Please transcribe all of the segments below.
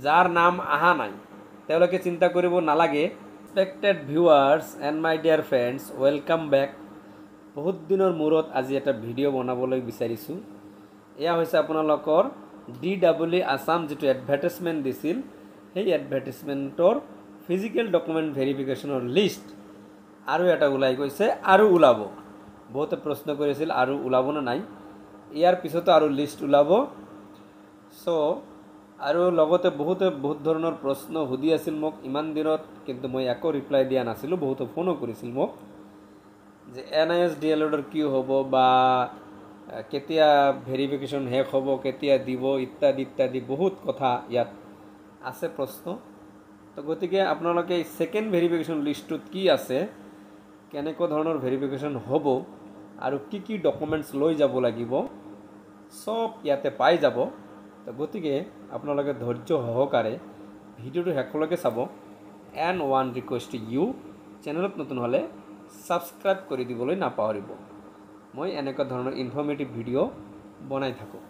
যাৰ নাম আহা নাই তেওঁলোকে চিন্তা কৰিব নালাগে। Respected viewers and my dear friends, welcome back. বহুত দিনৰ মূৰত আজি এটা ভিডিঅ' বনাবলৈ বিচাৰিছোঁ। এয়া হৈছে আপোনালোকৰ DEE আছাম যিটো এডভাৰটাইজমেণ্ট দিছিল, সেই এডভাৰটাইজমেণ্টৰ ফিজিকেল ডকুমেণ্ট ভেৰিফিকেশ্যনৰ লিষ্ট আৰু এটা ওলাই গৈছে আৰু ওলাব। বহুতে প্ৰশ্ন কৰিছিল আৰু ওলাব নে নাই, ইয়াৰ পিছতো আৰু লিষ্ট ওলাব। আৰু লগতে বহুত ধৰণৰ প্ৰশ্ন সুধি আছিল মোক ইমান দিনত, কিন্তু মই একো ৰিপ্লাই দিয়া নাছিলোঁ। বহুতে ফোনো কৰিছিল মোক যে NIS DLEডৰ কি হ'ব বা কেতিয়া ভেৰিফিকেশ্যন শেষ হ'ব, কেতিয়া দিব, ইত্যাদি ইত্যাদি বহুত কথা ইয়াত আছে প্ৰশ্ন। তো গতিকে আপোনালোকে এই ছেকেণ্ড ভেৰিফিকেশ্যন লিষ্টটোত কি আছে, কেনেকুৱা ধৰণৰ ভেৰিফিকেশ্যন হ'ব আৰু কি কি ডকুমেণ্টছ লৈ যাব লাগিব, সব ইয়াতে পাই যাব। তো গতিকে আপোনালোকে ধৈৰ্য সহকাৰে ভিডিঅ'টো শেষলৈকে চাব। এণ্ড ওৱান ৰিকুৱেষ্ট ইউ, চেনেলত নতুন হ'লে ছাবস্ক্ৰাইব কৰি দিবলৈ নাপাহৰিব। মই এনেকুৱা ধৰণৰ ইনফৰ্মেটিভ ভিডিঅ' বনাই থাকোঁ।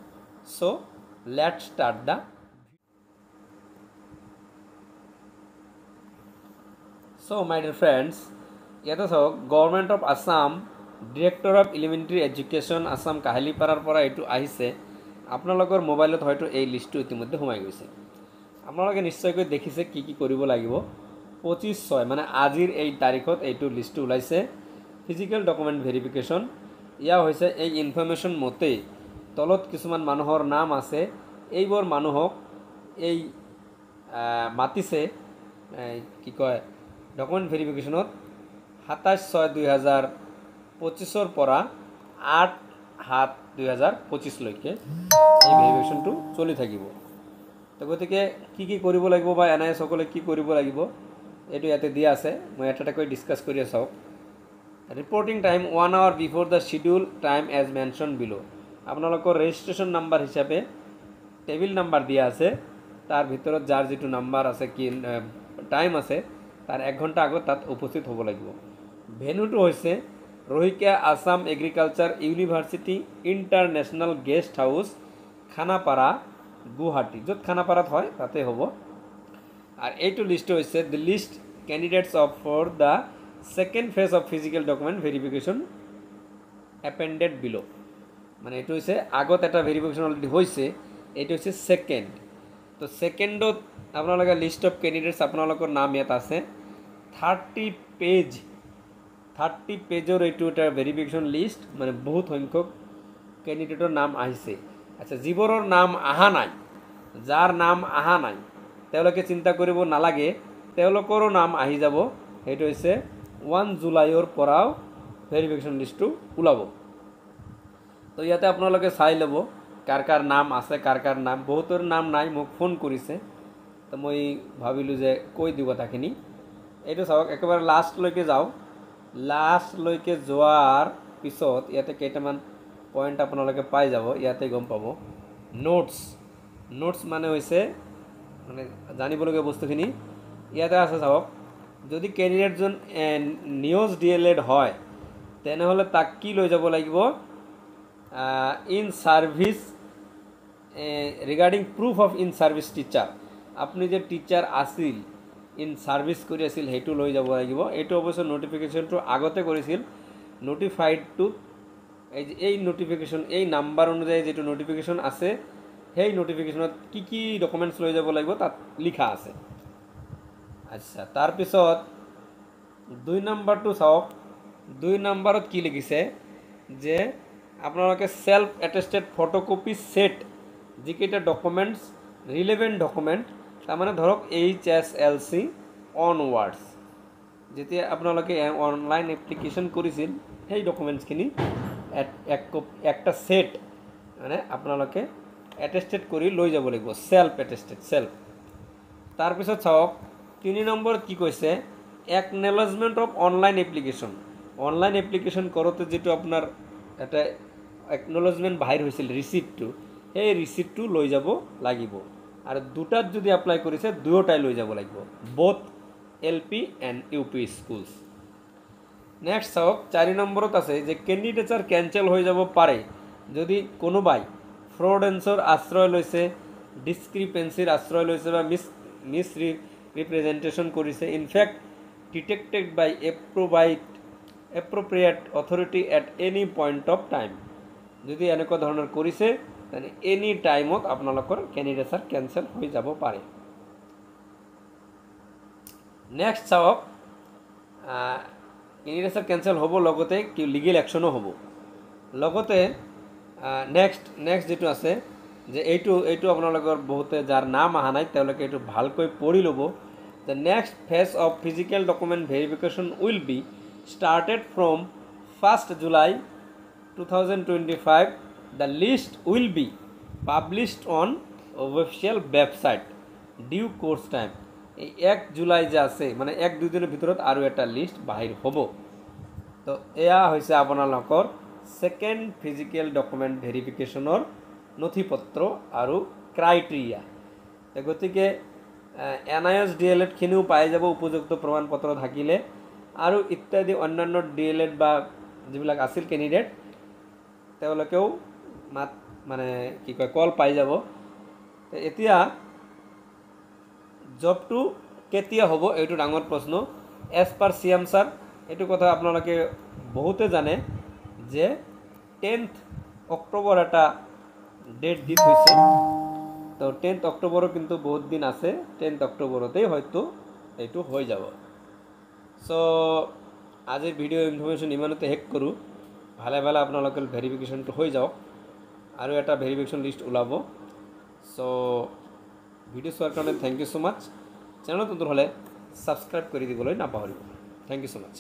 Let's start the my dear friends, ইয়াতে চাওক, government of Assam, director of elementary education Assam কাহিলীপাৰাৰ পৰা এইটো আহিছে। আপোনালোকৰ মোবাইলত হয়তো এই লিষ্টটো ইতিমধ্যে সোমাই গৈছে। আপোনালোকে নিশ্চয়কৈ দেখিছে কি কি কৰিব লাগিব। 25/6 মানে আজিৰ এই তাৰিখত এইটো লিষ্টটো ওলাইছে, ফিজিকেল ডকুমেণ্ট ভেৰিফিকেশ্যন। ইয়া হৈছে এই ইনফৰ্মেশ্যন মতে তলত কিছুমান মানুহৰ নাম আছে। এইবোৰ মানুহক এই মাতিছে কি কয় ডকুমেণ্ট ভেৰিফিকেশ্যনত 27/6/2025 পৰা 8/7/2025লৈকে এই ভেৰিফিকেশ্যনটো চলি থাকিব। তো গতিকে কি কি কৰিব লাগিব বা NIS সকলে কি কৰিব লাগিব এইটো ইয়াতে দিয়া আছে। মই এটা এটাকৈ ডিছকাছ কৰি চাওক। Reporting time 1 hour before the schedule time as mention below. আপোনালোকৰ ৰেজিষ্ট্ৰেশ্যন নাম্বাৰ হিচাপে টেবিল নাম্বাৰ দিয়া আছে, তাৰ ভিতৰত যাৰ যিটো নাম্বাৰ আছে, কি টাইম আছে, তাৰ 1 ঘণ্টা আগত তাত উপস্থিত হ'ব লাগিব। ভেন্যুটো হৈছে ৰহিকা Assam agriculture university international guest house, Khanapara, Guwahati. য'ত খানাপাৰাত হয় তাতে হ'ব। আৰু এইটো লিষ্ট হৈছে the list candidates of for the second phase of physical document verification appended below. মানে এইটো হৈছে আগত এটা ভেৰিফিকেশ্যন অলৰেডি হৈছে, এইটো হৈছে ছেকেণ্ড। তো ছেকেণ্ডত আপোনালোকে লিষ্ট অফ কেণ্ডিডেটছ আপোনালোকৰ নাম ইয়াত আছে। 30 পেজৰ এইটো এটা ভেৰিফিকেশ্যন লিষ্ট, মানে বহুত সংখ্যক কেণ্ডিডেটৰ নাম আহিছে। আচ্ছা, যিবোৰৰ নাম অহা নাই, যাৰ নাম অহা নাই তেওঁলোকে চিন্তা কৰিব নালাগে, তেওঁলোকৰো নাম আহি যাব। সেইটো হৈছে 1 জুলাইৰ পৰাও ভেৰিফিকেশ্যন লিষ্টটো ওলাব। তো ইয়াতে আপোনালোকে চাই ল'ব কাৰ কাৰ নাম আছে, কাৰ কাৰ নাম। বহুতৰ নাম নাই, মোক ফোন কৰিছে, তো মই ভাবিলোঁ যে কৈ দিওঁ কথাখিনি। এইটো চাওক, একেবাৰে লাষ্টলৈকে যাওঁ। লাষ্টলৈকে যোৱাৰ পিছত ইয়াতে কেইটামান পইণ্ট আপোনালোকে পাই যাব, ইয়াতে গম পাব। নোটছ মানে হৈছে মানে জানিবলগীয়া বস্তুখিনি ইয়াতে আছে। চাওক, যদি কেণ্ডিডেটজন NIS DLEড হয় তেনেহ'লে তাক কি লৈ যাব লাগিব, in service regarding proof of in service teacher. আপুনি যে টিচাৰ আছিল, ইন ছাৰ্ভিচ কৰি আছিল, সেইটো লৈ যাব লাগিব। এইটো অৱশ্যে নটিফিকেশ্যনটো আগতে কৰিছিল। নটিফাইডটো এই নটিফিকেশ্যন, এই নাম্বাৰ অনুযায়ী যিটো নটিফিকেশ্যন আছে, সেই নটিফিকেশ্যনত কি কি ডকুমেণ্টছ লৈ যাব লাগিব তাত লিখা আছে। আচ্ছা, তাৰপিছত 2 নম্বৰটো চাওক। 2 নম্বৰত কি লিখিছে যে আপোনালোকে ছেল্ফ এটেষ্টেড ফটোকপি ছেট, যিকেইটা ডকুমেণ্টছ ৰিলেভেণ্ট ডকুমেণ্ট, তাৰমানে ধৰক HSLC অনৱাৰ্ডছ, যেতিয়া আপোনালোকে অনলাইন এপ্লিকেশ্যন কৰিছিল সেই ডকুমেণ্টছখিনি একটা ছেট মানে আপোনালোকে এটেষ্টেড কৰি লৈ যাব লাগিব, ছেল্ফ এটেষ্টেড। তাৰপিছত চাওক 3 নম্বৰত কি কৈছে, acknowledgement of online application. Online application কৰোঁতে যিটো আপোনাৰ এটা একনলেজমেণ্ট বাহিৰ হৈছিল, ৰিচিপ্টটো, সেই ৰিচিপ্টটো লৈ যাব লাগিব। আৰু দুটাত যদি এপ্লাই কৰিছে দুয়োটাই লৈ যাব লাগিব, both LP and UP schools. Next চাওক, 4 নম্বৰত আছে যে কেণ্ডিডেটছৰ কেঞ্চেল হৈ যাব পাৰে যদি কোনোবাই ফ্ৰডেন্সৰ আশ্ৰয় লৈছে ডিসক্ৰিপেন্সিৰ আশ্ৰয় লৈছে বা মিস ৰিপ্ৰেজেন্টেশন কৰিছে in fact detected by appropriate authority at any point of time যদি এনেকুৱা ধৰণৰ কৰিছে তেনে এনি টাইমত আপোনালোকৰ কেণ্ডিডেটছাৰ কেঞ্চেল হৈ যাব পাৰে নেক্সট চাওক কেণ্ডিডেটছাৰ কেঞ্চেল হ'ব লগতে কি লিগেল একশ্যনো হ'ব লগতে নেক্সট যেটো আছে যে এইটো আপোনালোকৰ বহুতে যাৰ নাম অহা নাই তেওঁলোকে এইটো ভালকৈ পঢ়ি ল'ব the next phase of physical document verification will be started from 1st July 2025 the list will be published on official website due course time এই 1 জুলাই যে আছে মানে 1-2 দিনৰ ভিতৰত আৰু এটা লিষ্ট বাহিৰ হ'ব তো এয়া হৈছে আপোনালোকৰ সেকেন্ড ফিজিক্যাল ডকুমেন্ট ভেৰিফিকেশ্যনৰ নথিপত্ৰ আৰু ক্ৰাইটেৰিয়া গতিকে NIOS DLED খিনিও পাই যাব উপযুক্ত প্ৰমাণপত্ৰ থাকিলে আৰু ইত্যাদি অন্যান্য DLED বা যিবিলাক আছিল কেণ্ডিডেট তেওঁলোকেও মানে কি কয় কল পাই যাব এতিয়া জবটো কেতিয়া হ'ব এইটো ডাঙৰ প্ৰশ্ন এজ পাৰ CM স্যাৰ এইটো কথা আপোনালোকে বহুতে জানে যে 10th অক্টোবৰ এটা ডেট দি থৈছে তো 10th অক্টোবৰো কিন্তু বহুত দিন আছে 10th অক্টোবৰতেই হয়তো এইটো হৈ যাব সো আজিৰ ভিডিও ইনফৰমেশ্যন ইমানতে শেষ কৰোঁ ভালে ভালে আপোনালোকৰ ভেৰিফিকেশ্যনটো হৈ যাওক আৰু এটা ভেৰিফিকেশ্যন লিষ্ট ওলাব সো ভিডিও চোৱাৰ কাৰণে থেংক ইউ সো মাচ চেনেলত নতুন হ'লে ছাবস্ক্ৰাইব কৰি দিবলৈ নাপাহৰিব থেংক ইউ সো মাচ